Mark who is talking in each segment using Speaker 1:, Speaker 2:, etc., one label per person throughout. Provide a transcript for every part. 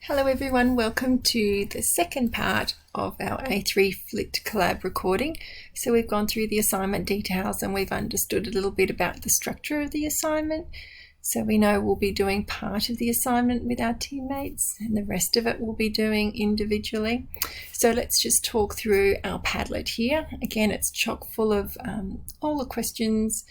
Speaker 1: Hello everyone, welcome to the second part of our A3 Flipped Collab recording. So we've gone through the assignment details and we've understood a little bit about the structure of the assignment. So we know we'll be doing part of the assignment with our teammates and the rest of it we'll be doing individually. So let's just talk through our Padlet here. Again, it's chock full of all the questions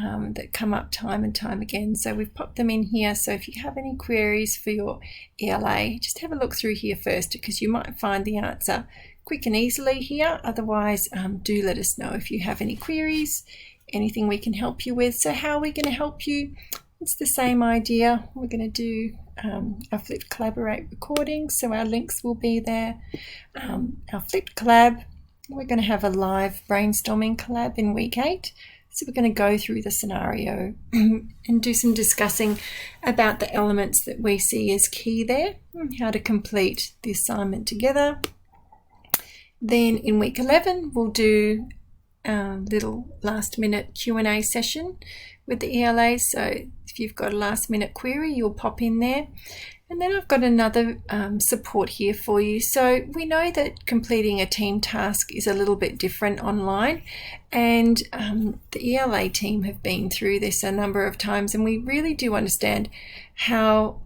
Speaker 1: that come up time and time again. So we've popped them in here. So if you have any queries for your ELA, just have a look through here first because you might find the answer quick and easily here. Otherwise, do let us know if you have any queries, anything we can help you with. So how are we going to help you? It's the same idea. We're going to do our Flipped Collaborate recording. So our links will be there. Our Flipped Collab, we're going to have a live brainstorming collab in week 8. So we're going to go through the scenario and do some discussing about the elements that we see as key there, and how to complete the assignment together. Then in week 11, we'll do a little last minute Q&A session with the ELA. So if you've got a last minute query, you'll pop in there. And then I've got another support here for you. So we know that completing a team task is a little bit different online, and the ELA team have been through this a number of times, and we really do understand how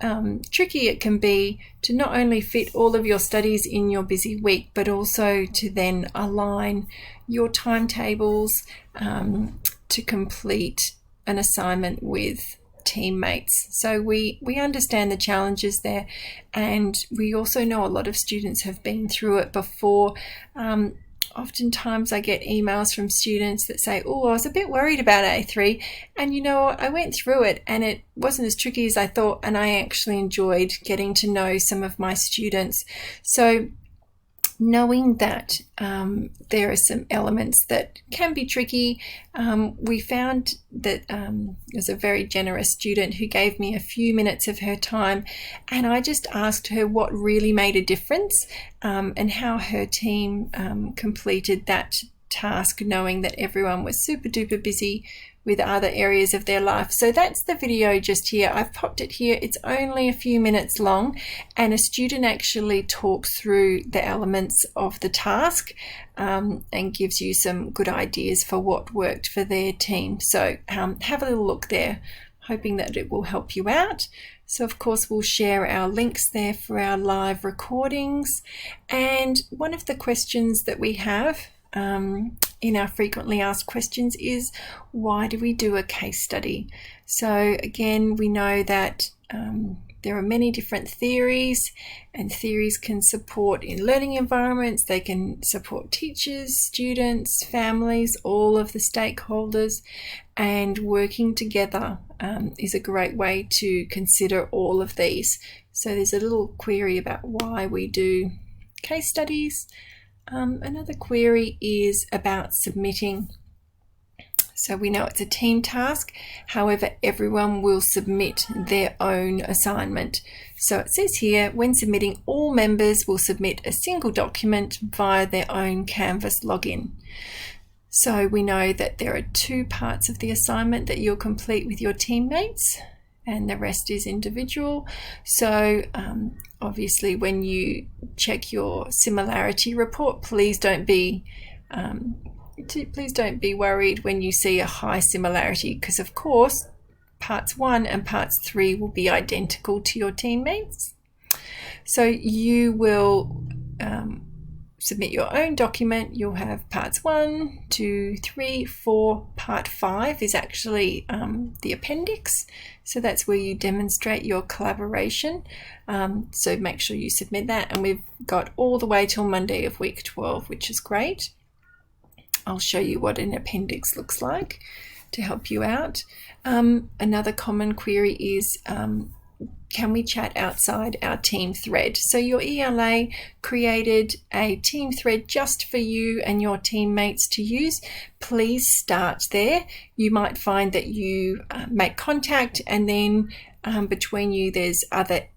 Speaker 1: tricky it can be to not only fit all of your studies in your busy week, but also to then align your timetables to complete an assignment with teammates. So we understand the challenges there, and we also know a lot of students have been through it before. Oftentimes I get emails from students that say, oh, I was a bit worried about A3, and you know, I went through it and it wasn't as tricky as I thought, and I actually enjoyed getting to know some of my students. So knowing that there are some elements that can be tricky, we found that there's a very generous student who gave me a few minutes of her time, and I just asked her what really made a difference and how her team completed that task, knowing that everyone was super duper busy with other areas of their life. So that's the video just here. I've popped it here. It's only a few minutes long, and a student actually talks through the elements of the task and gives you some good ideas for what worked for their team. So have a little look there, hoping that it will help you out. So of course we'll share our links there for our live recordings. And one of the questions that we have in our frequently asked questions is, why do we do a case study? So again, we know that there are many different theories, and theories can support in learning environments. They can support teachers, students, families, all of the stakeholders, and working together is a great way to consider all of these. So there's a little query about why we do case studies. Another query is about submitting. So we know it's a team task, however, everyone will submit their own assignment. So it says here, when submitting, all members will submit a single document via their own Canvas login. So we know that there are 2 parts of the assignment that you'll complete with your teammates, and the rest is individual. So obviously when you check your similarity report, please don't be worried when you see a high similarity, because of course parts 1 and parts 3 will be identical to your teammates. So you will submit your own document. You'll have parts 1, 2, 3, 4. Part 5 is actually the appendix. So that's where you demonstrate your collaboration. So make sure you submit that. And we've got all the way till Monday of week 12, which is great. I'll show you what an appendix looks like to help you out. Another common query is, can we chat outside our team thread? So your ELA created a team thread just for you and your teammates to use. Please start there. You might find that you make contact, and then between you there's other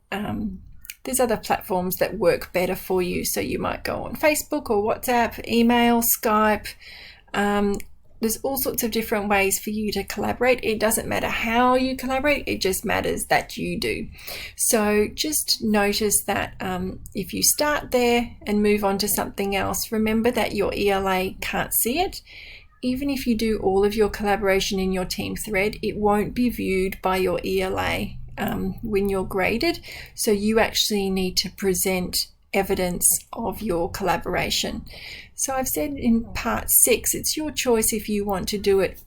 Speaker 1: platforms that work better for you. So you might go on Facebook or WhatsApp, email, Skype. there's all sorts of different ways for you to collaborate. It doesn't matter how you collaborate, it just matters that you do. So just notice that if you start there and move on to something else, remember that your ELA can't see it. Even if you do all of your collaboration in your team thread, it won't be viewed by your ELA when you're graded. So you actually need to present evidence of your collaboration. So I've said in part 6, it's your choice if you want to do it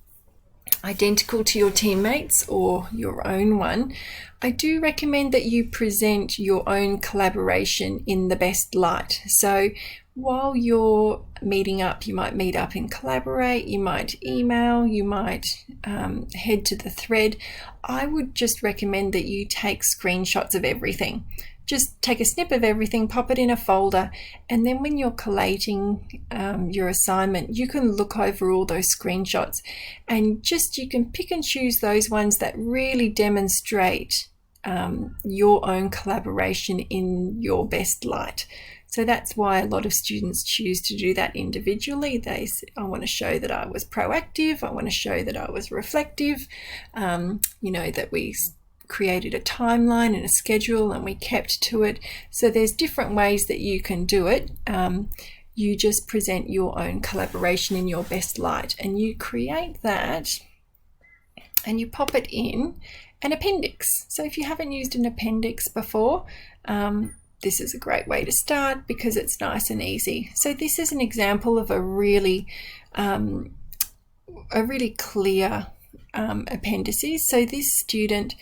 Speaker 1: identical to your teammates or your own one. I do recommend that you present your own collaboration in the best light. So while you're meeting up, you might meet up and collaborate, you might email, you might head to the thread. I would just recommend that you take screenshots of everything. Just take a snip of everything, pop it in a folder, and then when you're collating your assignment, you can look over all those screenshots and you can pick and choose those ones that really demonstrate your own collaboration in your best light. So that's why a lot of students choose to do that individually. They say, I want to show that I was proactive, I want to show that I was reflective, that we created a timeline and a schedule and we kept to it. So there's different ways that you can do it. You just present your own collaboration in your best light, and you create that and you pop it in an appendix. So if you haven't used an appendix before, this is a great way to start because it's nice and easy. So this is an example of a really clear appendices. So this student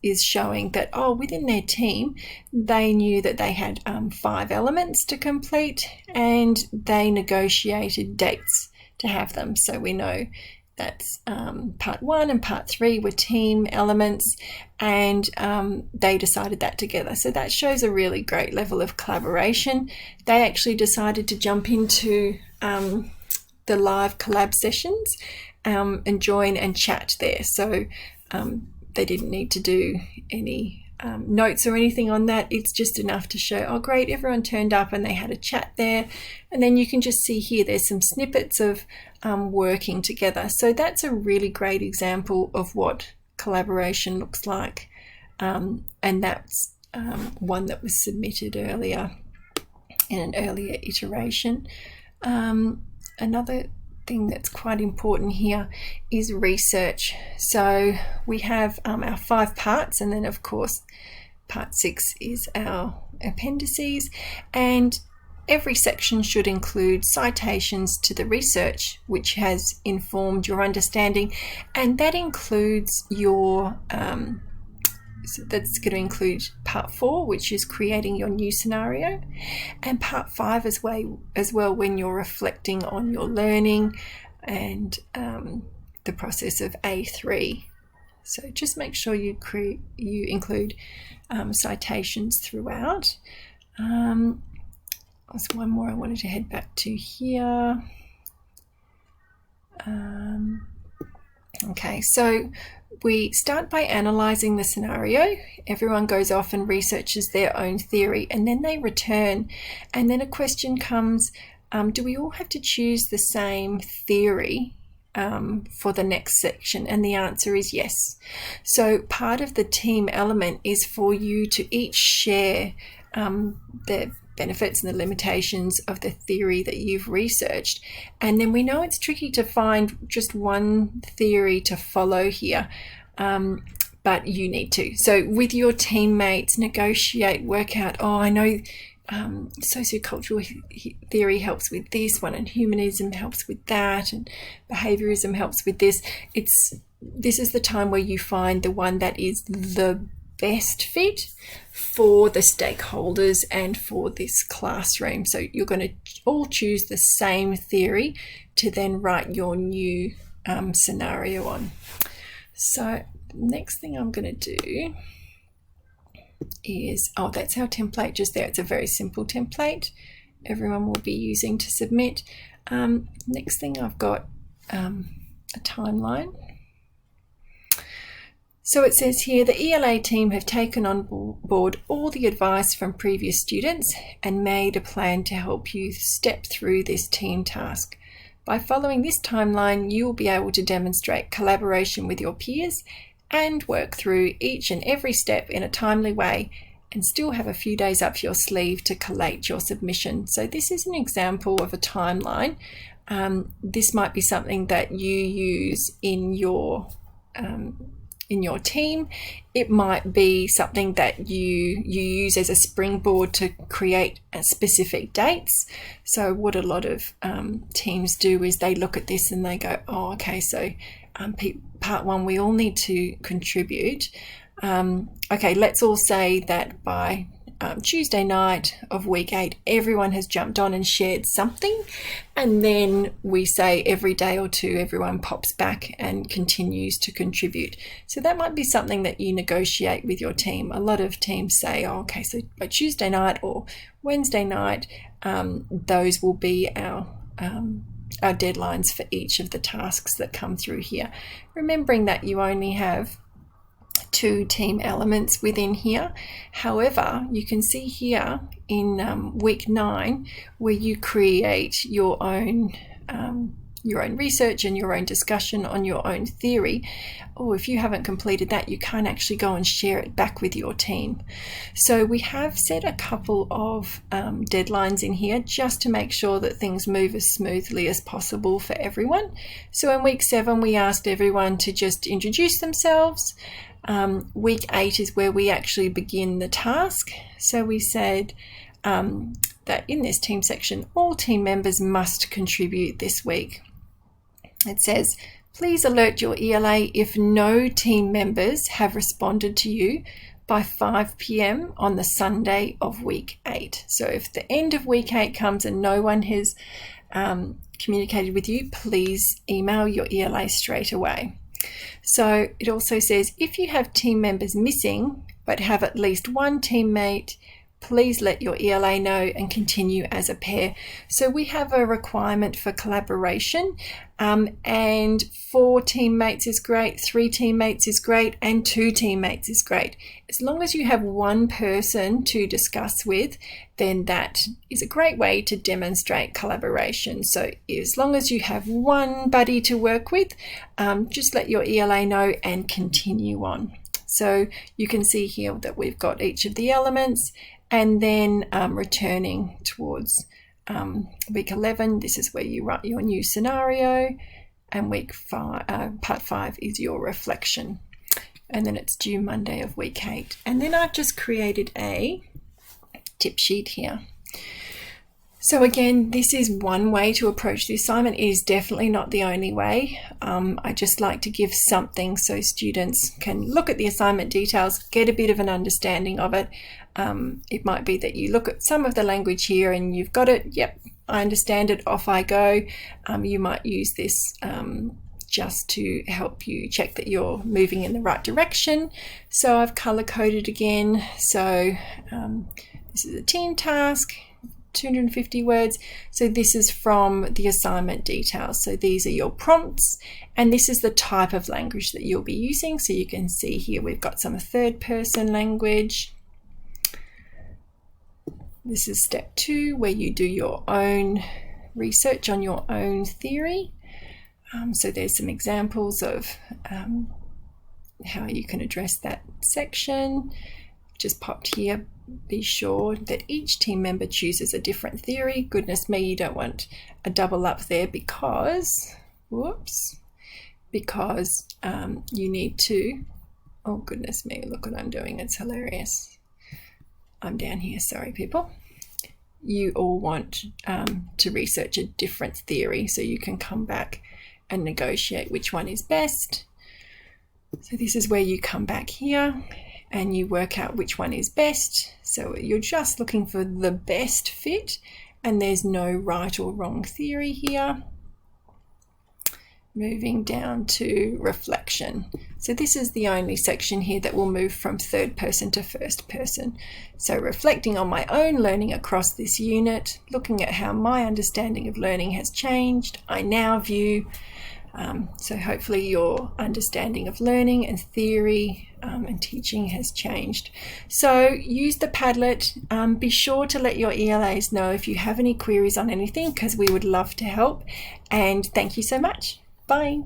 Speaker 1: is showing that within their team they knew that they had 5 elements to complete, and they negotiated dates to have them. So we know that's part 1 and part 3 were team elements, and they decided that together. So that shows a really great level of collaboration. They actually decided to jump into the live collab sessions and join and chat there. So they didn't need to do any notes or anything on that. It's just enough to show, oh great, everyone turned up and they had a chat there. And then you can just see here there's some snippets of working together. So that's a really great example of what collaboration looks like. And that's one that was submitted earlier in an earlier iteration. Another thing that's quite important here is research. So we have our 5 parts, and then of course part 6 is our appendices, and every section should include citations to the research which has informed your understanding, and that includes your so that's going to include part 4, which is creating your new scenario, and part 5 as well when you're reflecting on your learning and the process of A3. So just make sure you include citations throughout. There's one more I wanted to head back to here. Okay, so we start by analysing the scenario. Everyone goes off and researches their own theory, and then they return, and then a question comes, do we all have to choose the same theory for the next section? And the answer is yes. So part of the team element is for you to each share the benefits and the limitations of the theory that you've researched. And then we know it's tricky to find just one theory to follow here, but you need to. So with your teammates, negotiate, work out, I know sociocultural theory helps with this one, and humanism helps with that, and behaviorism helps with this. This is the time where you find the one that is the best fit for the stakeholders and for this classroom. So you're going to all choose the same theory to then write your new scenario on. So next thing I'm going to do is, that's our template just there. It's a very simple template everyone will be using to submit. Next thing I've got a timeline. So it says here, the ELA team have taken on board all the advice from previous students and made a plan to help you step through this team task. By following this timeline, you will be able to demonstrate collaboration with your peers and work through each and every step in a timely way and still have a few days up your sleeve to collate your submission. So this is an example of a timeline. This might be something that you use in your team. It might be something that you use as a springboard to create specific dates. So what a lot of teams do is they look at this and they go, oh, okay, so part one, we all need to contribute. Okay, let's all say that by Tuesday night of week 8, everyone has jumped on and shared something, and then we say every day or two everyone pops back and continues to contribute. So that might be something that you negotiate with your team. A lot of teams say, oh, okay, so by Tuesday night or Wednesday night, those will be our deadlines for each of the tasks that come through here. Remembering that you only have 2 team elements within here. However, you can see here in week 9 where you create your own research and your own discussion on your own theory. Or if you haven't completed that, you can't actually go and share it back with your team. So we have set a couple of deadlines in here just to make sure that things move as smoothly as possible for everyone. So in week 7, we asked everyone to just introduce themselves. Week 8 is where we actually begin the task. So we said that in this team section, all team members must contribute this week. It says, please alert your ELA if no team members have responded to you by 5 p.m. on the Sunday of week 8. So if the end of week 8 comes and no one has communicated with you, please email your ELA straight away. So it also says, if you have team members missing but have at least one teammate, please let your ELA know and continue as a pair. So we have a requirement for collaboration, and 4 teammates is great, 3 teammates is great, and 2 teammates is great. As long as you have one person to discuss with, then that is a great way to demonstrate collaboration. So as long as you have one buddy to work with, just let your ELA know and continue on. So you can see here that we've got each of the elements, and then returning towards week 11, this is where you write your new scenario, and week 5, part 5 is your reflection, and then it's due Monday of week 8. And then I've just created a tip sheet here. So again, this is one way to approach the assignment. It is definitely not the only way. I just like to give something so students can look at the assignment details, get a bit of an understanding of it. It might be that you look at some of the language here and you've got it, yep, I understand it, off I go. You might use this just to help you check that you're moving in the right direction. So I've color coded again. So this is a team task, 250 words. So this is from the assignment details. So these are your prompts, and this is the type of language that you'll be using. So you can see here we've got some third person language. This is step 2, where you do your own research on your own theory. So there's some examples of how you can address that section. Just popped here. Be sure that each team member chooses a different theory. Goodness me, you don't want a double up there because, you need to, oh goodness me, look what I'm doing, it's hilarious. I'm down here, sorry people. You all want to research a different theory so you can come back and negotiate which one is best. So this is where you come back here and you work out which one is best. So you're just looking for the best fit, and there's no right or wrong theory here. Moving down to reflection. So this is the only section here that will move from third person to first person. So reflecting on my own learning across this unit, looking at how my understanding of learning has changed, I now view So hopefully your understanding of learning and theory and teaching has changed. So use the Padlet. Be sure to let your ELAs know if you have any queries on anything, because we would love to help. And thank you so much. Bye.